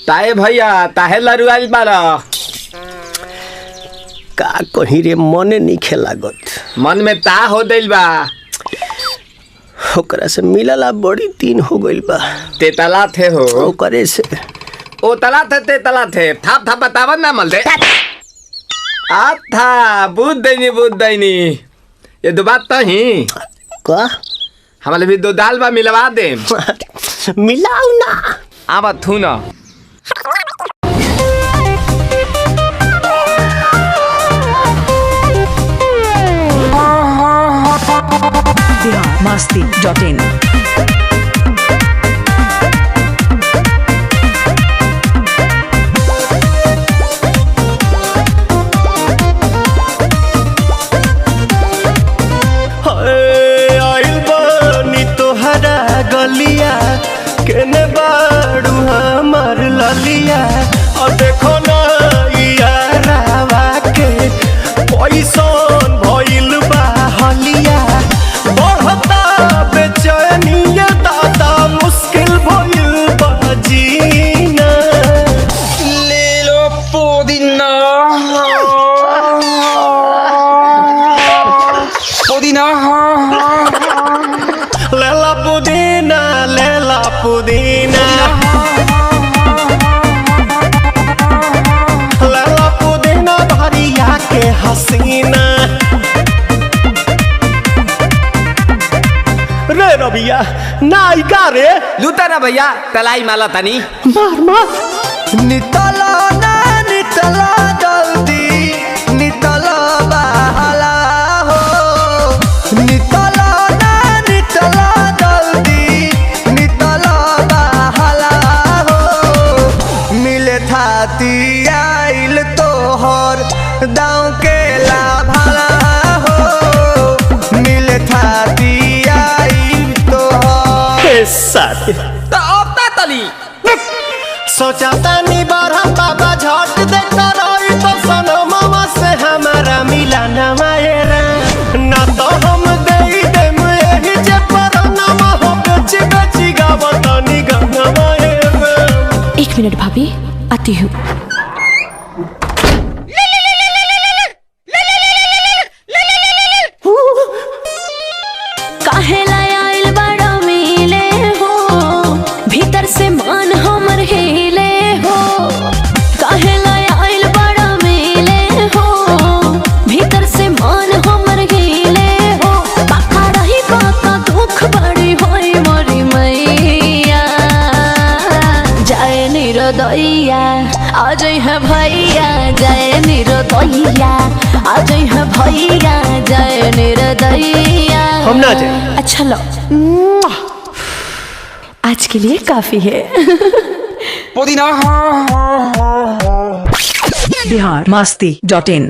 ताए भैया ताहे लरुआल बारा का कहीं रे मने नहीं खेलागत। मन में ता हो दिल बा ओकरा से मिलला बड़ी दिन हो गइल बा। ते तला थे हो ओकरे से ओ तला थे ते तला थे थाप थाप बतावन ना मल दे आ था बुद्ध दैनी ये दो बात तो ही का हमारे भी दो दाल बा मिलवा दे मिलाऊ ना आवा थू ना biharmasti.in गलिया केने बाड़ू हमार ललिया और देखो ना यारावा के पैसन भइल बा हलिया बढ़ता बेचैनिया दादा मुश्किल भइल बा जीना ले लो पुदीना पुदीना लेला पुदीना लेला पुदीना लेला पुदीना भरिया के हसीना रे रबिया नायिका रे लूटा ना भैया तलाई माला तनी मार मार नितला ना नितला जल्दी नितला बहाला हो नितला ना नितला जल्दी नितला बहाला हो मिले थाती आइल तोहर दाँव के लाभाला हो मिले थाती आइल तोहर साथी तो अब ता तली सोचा तानी बारह बाबा झट देखता रही तो सनो मामा से हमारा मिला न मायरा ना तो हम दे देम यही जे पर नामा हो बेची बेची गावत नी गंगा मायरा। 1 मिनट भाभी आती हूँ। काहेला आइल बड़ा मिले हो भीतर से मान हमर हिले हो काहेला आइल बड़ा मिले हो भीतर से मान हमर हिले हो बाका रही बाका दुख बड़ी होई मोरी मैया जाए निरोदैया आज है भैया जाए निरोदैया आज है भैया जाए निरोदैया हम ना जाए अच्छा लो आज के लिए काफी है पुदीना biharmasti.in